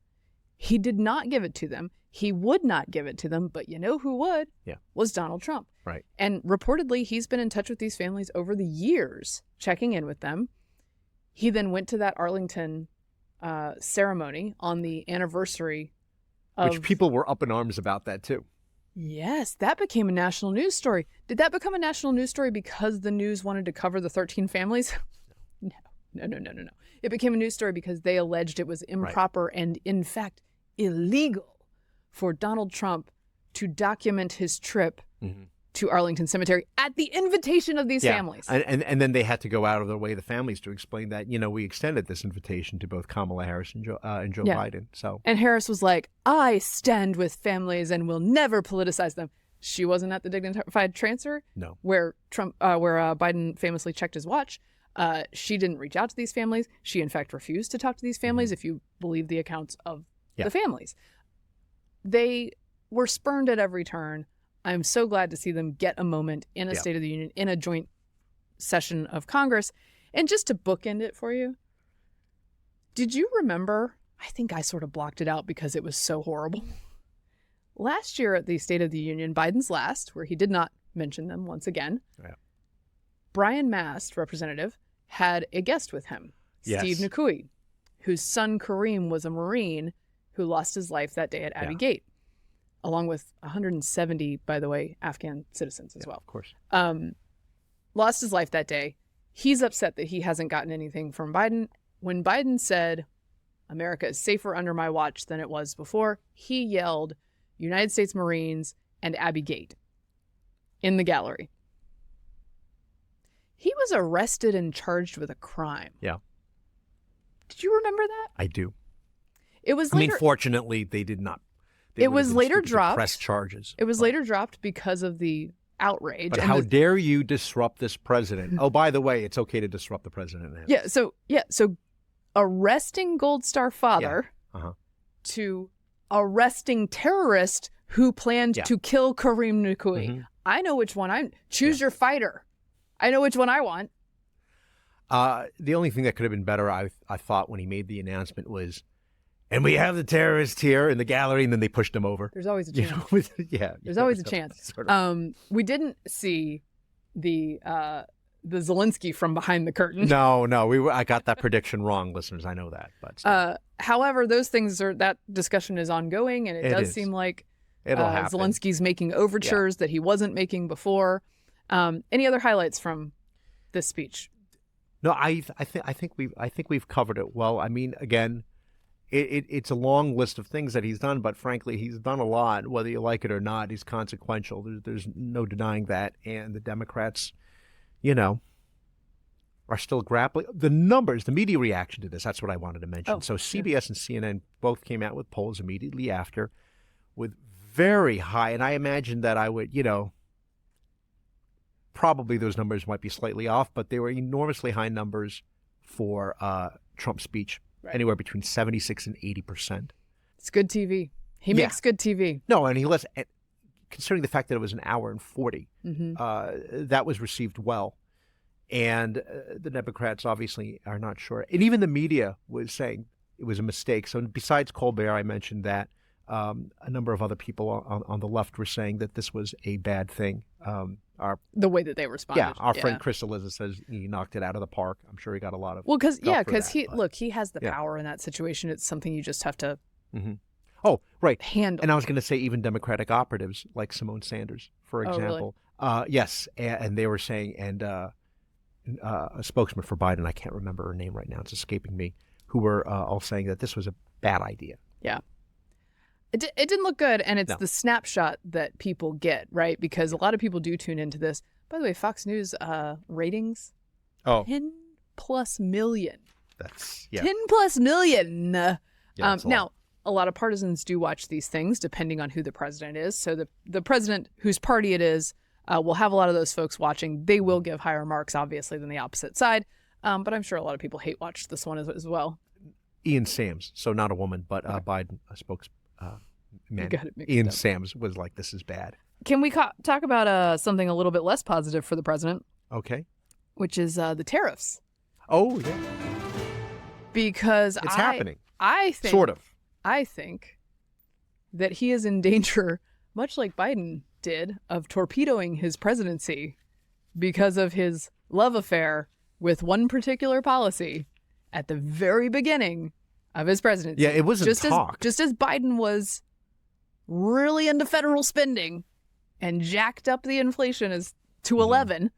He did not give it to them. He would not give it to them, but you know who would? Was Donald Trump. Right. And reportedly, he's been in touch with these families over the years, checking in with them. He then went to that Arlington ceremony on the anniversary of... Which people were up in arms about that, too. Yes, that became a national news story. Did that become a national news story because the news wanted to cover the 13 families? No. It became a news story because they alleged it was improper and, in fact, illegal for Donald Trump to document his trip to Arlington Cemetery at the invitation of these families. And then they had to go out of their way, the families, to explain that, we extended this invitation to both Kamala Harris and Joe Biden. So, and Harris was like, I stand with families and will never politicize them. She wasn't at the dignified transfer. No. Where Biden famously checked his watch. She didn't reach out to these families. She, in fact, refused to talk to these families, if you believe the accounts of the families. They were spurned at every turn. I'm so glad to see them get a moment in a State of the Union, in a joint session of Congress. And just to bookend it for you, did you remember? I think I sort of blocked it out because it was so horrible. Last year at the State of the Union, Biden's last, where he did not mention them once again, Brian Mast, representative, had a guest with him, Steve Nakui, whose son Kareem was a Marine who lost his life that day at Abbey Gate, along with 170, by the way, Afghan citizens as well. Of course. Lost his life that day. He's upset that he hasn't gotten anything from Biden. When Biden said, America is safer under my watch than it was before, he yelled, United States Marines and Abbey Gate in the gallery. He was arrested and charged with a crime. Yeah. Did you remember that? I do. It was I later. mean, fortunately, they did not. It was later to dropped. Press charges. It was later dropped because of the outrage. But and how dare you disrupt this president? Oh, by the way, it's okay to disrupt the president. So arresting Gold Star father to arresting terrorist who planned to kill Kareem Nikoui. I know which one choose your fighter. I know which one I want. The only thing that could have been better, I thought, when he made the announcement was, and we have the terrorist here in the gallery, and then they pushed him over. There's always a chance. There's always a chance. Sort of. We didn't see the Zelensky from behind the curtain. No, I got that prediction wrong, listeners. I know that, but however, that discussion is ongoing, and it does seem like it'll happen. Zelensky's making overtures that he wasn't making before. Any other highlights from this speech? No, I think we've covered it well. I mean, again, it's a long list of things that he's done, but frankly, he's done a lot. Whether you like it or not, he's consequential. There's no denying that. And the Democrats, are still grappling. The numbers, the media reaction to this, that's what I wanted to mention. So CBS and CNN both came out with polls immediately after with very high, and I imagine that I would, probably those numbers might be slightly off, but they were enormously high numbers for Trump's speech, anywhere between 76 and 80%. It's good TV. He makes good TV. No, and considering the fact that it was an hour and 40, that was received well. And the Democrats obviously are not sure. And even the media was saying it was a mistake. So besides Colbert, I mentioned that a number of other people on the left were saying that this was a bad thing. The way that they responded. Our friend Chris Eliza says he knocked it out of the park. I'm sure he got a lot of because he has the power in that situation. It's something you just have to Oh, right. handle. And I was going to say even Democratic operatives like Simone Sanders, for example. Really? Yes, and they were saying, and a spokesman for Biden, I can't remember her name right now, it's escaping me, who were all saying that this was a bad idea. Yeah. It didn't look good, and it's the snapshot that people get, right? Because a lot of people do tune into this. By the way, Fox News ratings, 10+ million. That's 10+ million. That's now, a lot of partisans do watch these things, depending on who the president is. So the president whose party it is will have a lot of those folks watching. They will give higher marks, obviously, than the opposite side. But I'm sure a lot of people hate watched this one as well. Ian Sams, so not a woman, but Biden, a spokesman. Ian Sams was like, this is bad. Can we talk about something a little bit less positive for the president? Okay. Which is the tariffs. Oh, yeah. Because it's happening. I think, sort of. I think that he is in danger, much like Biden did, of torpedoing his presidency because of his love affair with one particular policy at the very beginning of his presidency. Yeah, it wasn't talk. Just as Biden was really into federal spending and jacked up the inflation to 11,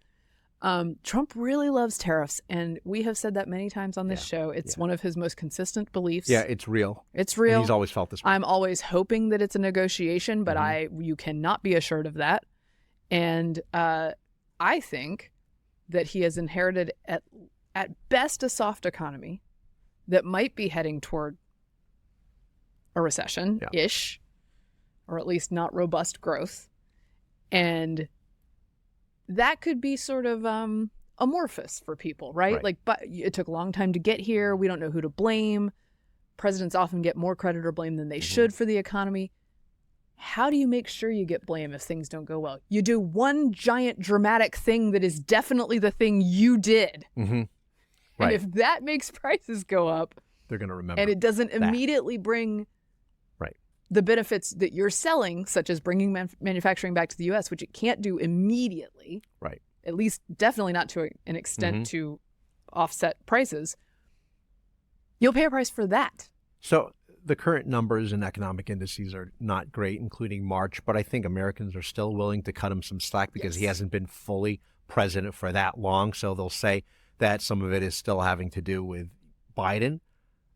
Trump really loves tariffs. And we have said that many times on this show. It's one of his most consistent beliefs. Yeah, it's real. It's real. And he's always felt this way. I'm always hoping that it's a negotiation, but you cannot be assured of that. And I think that he has inherited at best a soft economy that might be heading toward a recession-ish, or at least not robust growth. And that could be sort of amorphous for people, right? Like, but it took a long time to get here. We don't know who to blame. Presidents often get more credit or blame than they should for the economy. How do you make sure you get blame if things don't go well? You do one giant dramatic thing that is definitely the thing you did. And if that makes prices go up, they're going to remember. And it doesn't immediately bring the benefits that you're selling, such as bringing manufacturing back to the U.S., which it can't do immediately. Right. At least definitely not to an extent to offset prices. You'll pay a price for that. So the current numbers and economic indices are not great, including March, but I think Americans are still willing to cut him some slack because he hasn't been fully president for that long. So they'll say that some of it is still having to do with Biden.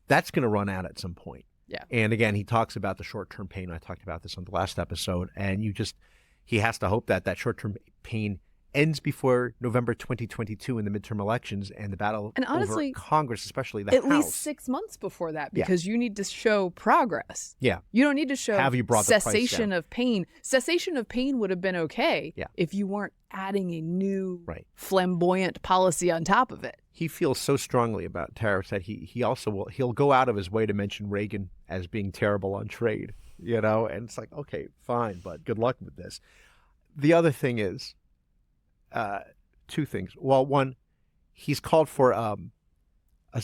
That's going to run out at some point. Yeah. And again, he talks about the short-term pain. I talked about this on the last episode. And he has to hope that that short-term pain ends before November 2022 in the midterm elections and the battle And honestly, over Congress, especially the at House. least 6 months before that, because you need to show progress. Yeah. You don't need to show Have you brought the price cessation down? of pain. Cessation of pain would have been okay Yeah. if you weren't adding a new Right. flamboyant policy on top of it. He feels so strongly about tariffs that he also he'll go out of his way to mention Reagan as being terrible on trade, and it's like, okay, fine, but good luck with this. The other thing is, two things. Well, one, he's called for a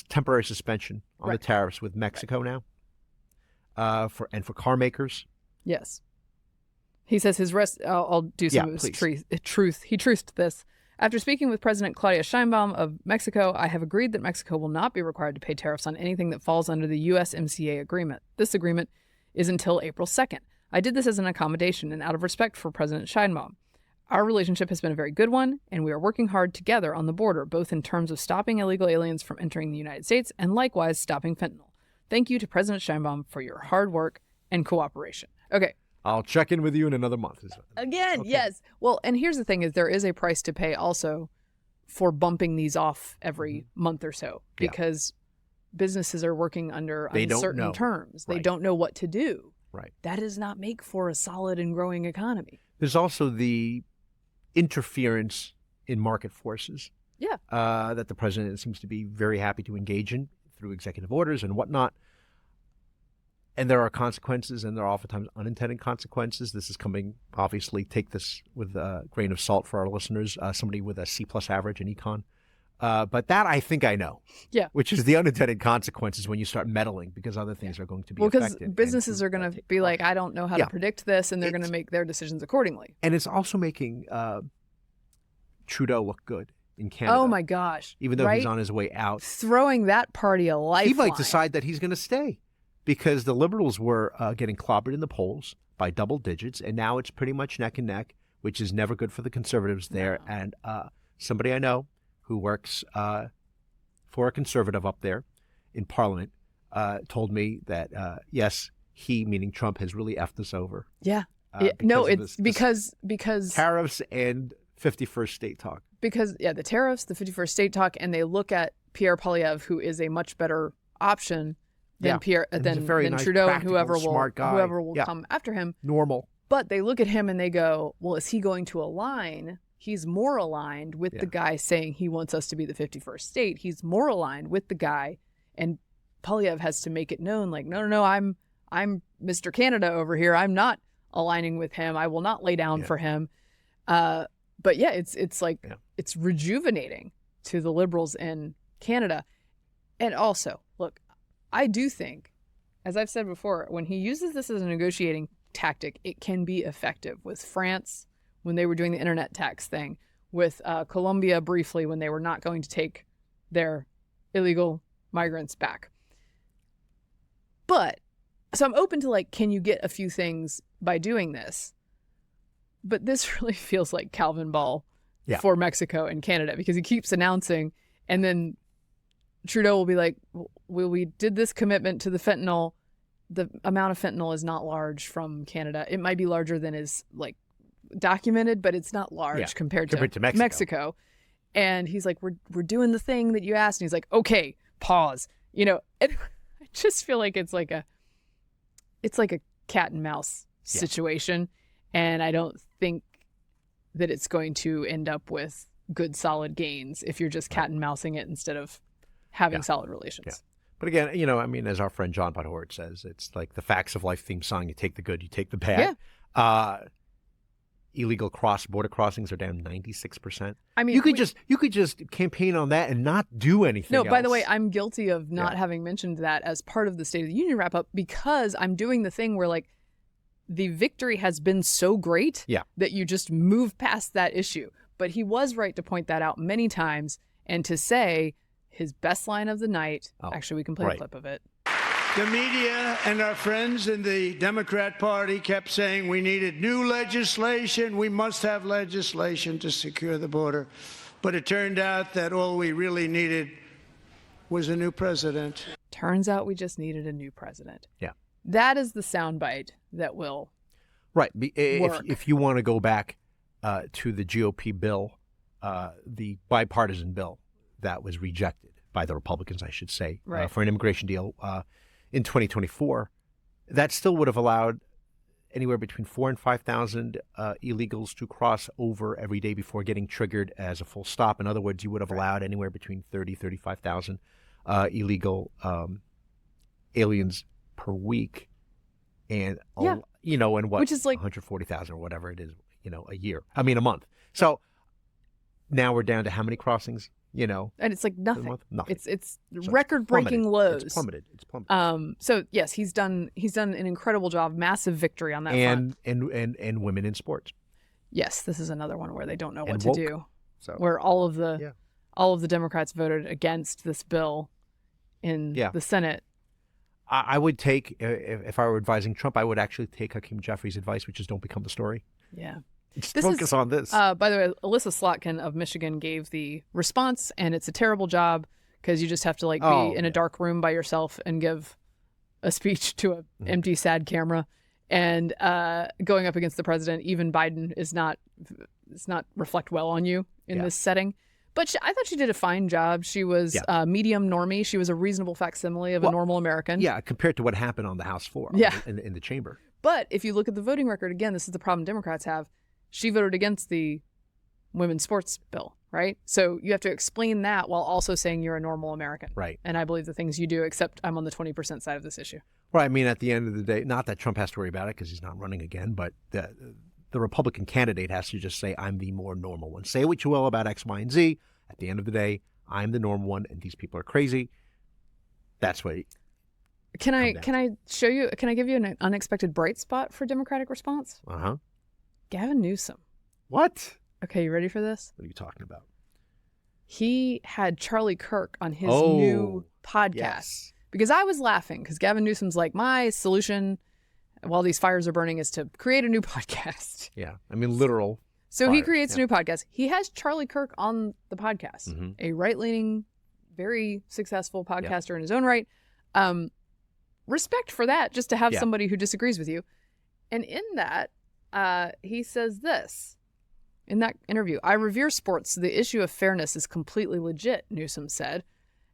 temporary suspension on the tariffs with Mexico now, for car makers. Yes. He says his rest. I'll do some of his truth. He truthed this. After speaking with President Claudia Sheinbaum of Mexico, I have agreed that Mexico will not be required to pay tariffs on anything that falls under the USMCA agreement. This agreement is until April 2nd. I did this as an accommodation and out of respect for President Sheinbaum. Our relationship has been a very good one, and we are working hard together on the border, both in terms of stopping illegal aliens from entering the United States and likewise stopping fentanyl. Thank you to President Sheinbaum for your hard work and cooperation. Okay. I'll check in with you in another month. Again, yes. Well, and here's the thing is there is a price to pay also for bumping these off every month or so because businesses are working under uncertain terms. They don't know what to do. Right. That does not make for a solid and growing economy. There's also the interference in market forces that the president seems to be very happy to engage in through executive orders and whatnot. And there are consequences, and there are oftentimes unintended consequences. This is coming, obviously, take this with a grain of salt for our listeners, somebody with a C+ average in econ. But that I think I know. Yeah. Which is the unintended consequences when you start meddling because other things are going to be affected. Because businesses are going to be like, I don't know how to predict this, and they're going to make their decisions accordingly. And it's also making Trudeau look good in Canada. Oh, my gosh. Even though he's on his way out. Throwing that party a lifeline. He might decide that he's going to stay because the Liberals were getting clobbered in the polls by double digits, and now it's pretty much neck and neck, which is never good for the Conservatives there. No. And somebody I know who works for a Conservative up there in Parliament told me that, yes, he, meaning Trump, has really effed us over. Yeah. No, it's because tariffs and 51st state talk. Because, the tariffs, the 51st state talk, and they look at Pierre Poilievre, who is a much better option than nice, Trudeau and whoever will come after him. Normal. But they look at him and they go, well, is he going to align? He's more aligned with the guy saying he wants us to be the 51st state. He's more aligned with the guy, and Poilievre has to make it known, like, no, I'm Mr. Canada over here. I'm not aligning with him. I will not lay down for him. But it's like it's rejuvenating to the Liberals in Canada. And also, look, I do think, as I've said before, when he uses this as a negotiating tactic, it can be effective. With France, when they were doing the internet tax thing, with Colombia briefly, when they were not going to take their illegal migrants back. But, so I'm open to can you get a few things by doing this? But this really feels like Calvin Ball for Mexico and Canada, because he keeps announcing, and then Trudeau will be like, well, we did this commitment to the fentanyl. The amount of fentanyl is not large from Canada. It might be larger than is documented, but it's not large compared to Mexico. And he's like, we're doing the thing that you asked. And he's like, okay, pause. And I just feel like it's like a cat and mouse situation. And I don't think that it's going to end up with good, solid gains if you're just cat and mousing it instead of having solid relations. Yeah. But again, as our friend John Podhoretz says, it's like the Facts of Life theme song. You take the good, you take the bad. Yeah. Illegal border crossings are down 96%. I mean, you could just campaign on that and not do anything else. By the way, I'm guilty of not having mentioned that as part of the State of the Union wrap up, because I'm doing the thing where the victory has been so great that you just move past that issue. But he was right to point that out many times and to say his best line of the night. Actually, we can play a clip of it. The media and our friends in the Democrat Party kept saying we needed new legislation. We must have legislation to secure the border. But it turned out that all we really needed was a new president. Turns out we just needed a new president. Yeah. That is the soundbite that will work. If you want to go back to the GOP bill, the bipartisan bill that was rejected by the Republicans, I should say, Right. for an immigration deal in 2024, that still would have allowed anywhere between 4,000 and 5,000 illegals to cross over every day before getting triggered as a full stop. In other words, you would have allowed anywhere between 35,000 illegal aliens per week, and and what, which is like 140,000 or whatever it is, a month. So now we're down to how many crossings? And it's like nothing. Nothing. It's record-breaking lows. It's plummeted. So yes, he's done an incredible job, massive victory on that front. And women in sports. Yes, this is another one where they don't know what And to woke. do. So Where all of the Democrats voted against this bill in the Senate. I would take, if I were advising Trump, I would actually take Hakeem Jeffries' advice, which is don't become the story. Yeah. Just focus on this. By the way, Alyssa Slotkin of Michigan gave the response, and it's a terrible job because you just have to be in a dark room by yourself and give a speech to an empty, sad camera. And going up against the president, even Biden, does not reflect well on you in this setting. But I thought she did a fine job. She was medium normie. She was a reasonable facsimile of a normal American. Yeah, compared to what happened on the House floor in the chamber. But if you look at the voting record, again, this is the problem Democrats have. She voted against the women's sports bill, right? So you have to explain that while also saying you're a normal American. Right. And I believe the things you do, except I'm on the 20% side of this issue. Right. I mean, at the end of the day, not that Trump has to worry about it because he's not running again, but the Republican candidate has to just say, I'm the more normal one. Say what you will about X, Y, and Z. At the end of the day, I'm the normal one, and these people are crazy. That's what. Can I show you? Can I give you an unexpected bright spot for Democratic response? Gavin Newsom. What? Okay, you ready for this? What are you talking about? He had Charlie Kirk on his new podcast. Yes. Because I was laughing because Gavin Newsom's like, my solution while these fires are burning is to create a new podcast. Yeah. I mean, literal. So fire. he creates a new podcast. He has Charlie Kirk on the podcast, a right-leaning, very successful podcaster in his own right. Respect for that, just to have somebody who disagrees with you. And in that, he says this in that interview: I revere sports, so the issue of fairness is completely legit, Newsom said.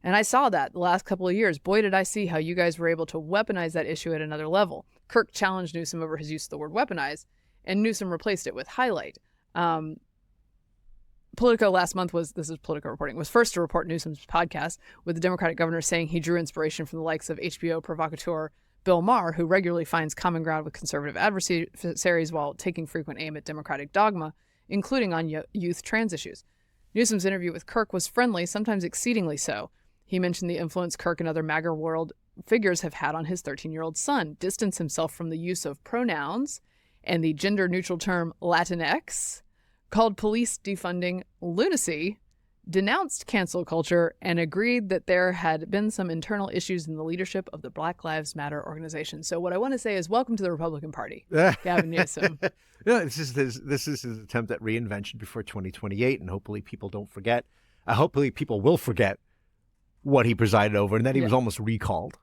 And I saw that the last couple of years. Boy, did I see how you guys were able to weaponize that issue at another level. Kirk challenged Newsom over his use of the word weaponize, and Newsom replaced it with highlight. Politico last month was first to report Newsom's podcast, with the Democratic governor saying he drew inspiration from the likes of HBO provocateur Bill Maher, who regularly finds common ground with conservative adversaries while taking frequent aim at Democratic dogma, including on youth trans issues. Newsom's interview with Kirk was friendly, sometimes exceedingly so. He mentioned the influence Kirk and other MAGA world figures have had on his 13-year-old son, distanced himself from the use of pronouns and the gender-neutral term Latinx, called police defunding lunacy, denounced cancel culture, and agreed that there had been some internal issues in the leadership of the Black Lives Matter organization. So what I want to say is welcome to the Republican Party, Gavin Newsom. This is his attempt at reinvention before 2028, and hopefully people don't forget. Hopefully people will forget what he presided over and that he was almost recalled.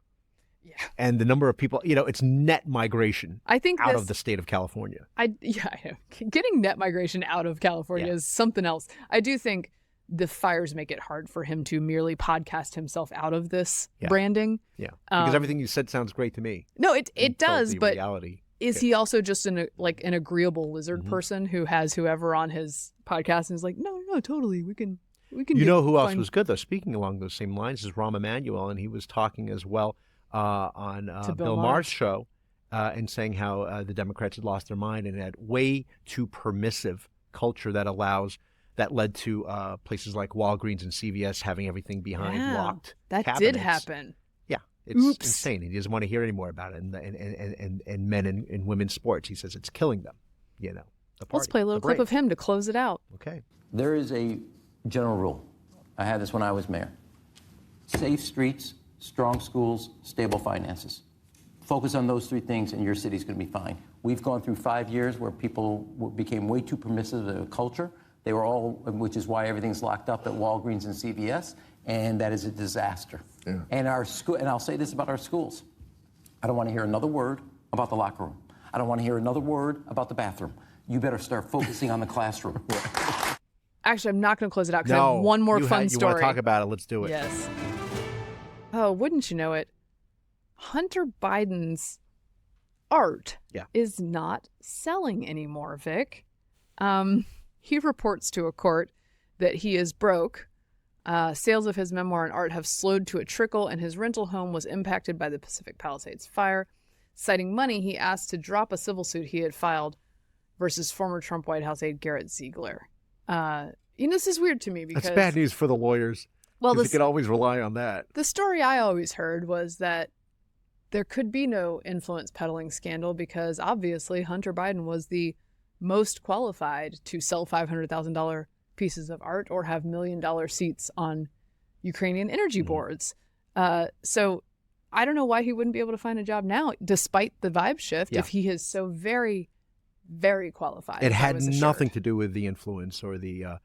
Yeah. And the number of people, it's net migration out of the state of California. I know. Getting net migration out of California is something else. I do think the fires make it hard for him to merely podcast himself out of this branding. Yeah. Because everything you said sounds great to me. No, it does, but reality. Is he also just an agreeable lizard person who has whoever on his podcast and is like, no, totally, we can. You know who else was good though? Speaking along those same lines is Rahm Emanuel, and he was talking as well on Bill Maher's show and saying how the Democrats had lost their mind and had way too permissive culture that led to places like Walgreens and CVS having everything behind locked cabinets. Did happen. Yeah, it's insane. He doesn't want to hear any more about it. And men and women's sports, he says it's killing them. The party, let's play a little clip of him to close it out. Okay. There is a general rule. I had this when I was mayor. Safe streets, strong schools, stable finances. Focus on those three things and your city's going to be fine. We've gone through 5 years where people became way too permissive of a culture. They were which is why everything's locked up at Walgreens and CVS, and that is a disaster. Yeah. And I'll say this about our schools. I don't want to hear another word about the locker room. I don't want to hear another word about the bathroom. you better start focusing on the classroom. Actually, I'm not going to close it out because I have one more fun story. You want to talk about it? Let's do it. Yes. Oh, wouldn't you know it? Hunter Biden's art is not selling anymore, Vic. He reports to a court that he is broke. Sales of his memoir and art have slowed to a trickle, and his rental home was impacted by the Pacific Palisades fire. Citing money, he asked to drop a civil suit he had filed versus former Trump White House aide Garrett Ziegler. This is weird to me because that's bad news for the lawyers. Well, you can always rely on that. The story I always heard was that there could be no influence peddling scandal because obviously Hunter Biden was the most qualified to sell $500,000 pieces of art or have $1 million seats on Ukrainian energy boards. So I don't know why he wouldn't be able to find a job now, despite the vibe shift, if he is so very, very qualified. It had nothing to do with the influence or the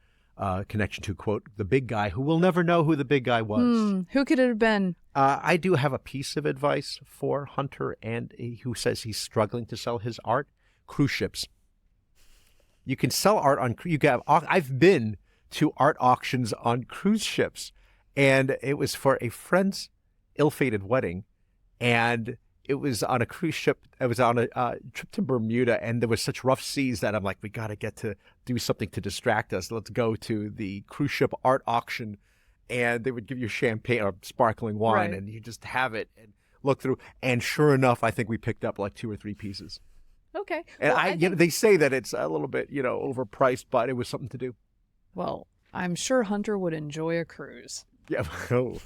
connection to, quote, the big guy, who we'll never know who the big guy was. Who could it have been? I do have a piece of advice for Hunter, and who says he's struggling to sell his art. Cruise ships. You can sell art on. I've been to art auctions on cruise ships, and it was for a friend's ill-fated wedding, and it was on a cruise ship. It was on a trip to Bermuda, and there was such rough seas that I'm like, we got to get to do something to distract us. Let's go to the cruise ship art auction, and they would give you champagne or sparkling wine, and you just have it and look through. And sure enough, I think we picked up like 2 or 3 pieces. Okay. And well, they say that it's a little bit, overpriced, but it was something to do. Well, I'm sure Hunter would enjoy a cruise. Yeah. Oh.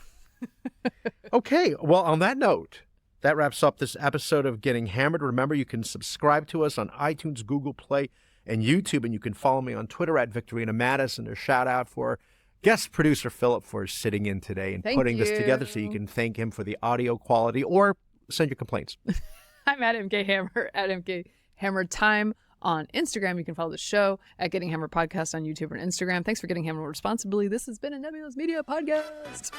Okay. Well, on that note, that wraps up this episode of Getting Hammered. Remember, you can subscribe to us on iTunes, Google Play, and YouTube, and you can follow me on Twitter at Victorina Madison. A shout out for guest producer Philip for sitting in today and putting this together, so you can thank him for the audio quality or send your complaints. I'm at MK Hammer, at MK Hammer Time on Instagram. You can follow the show at Getting Hammered Podcast on YouTube and Instagram. Thanks for getting hammered responsibly. This has been a Nebulous Media Podcast.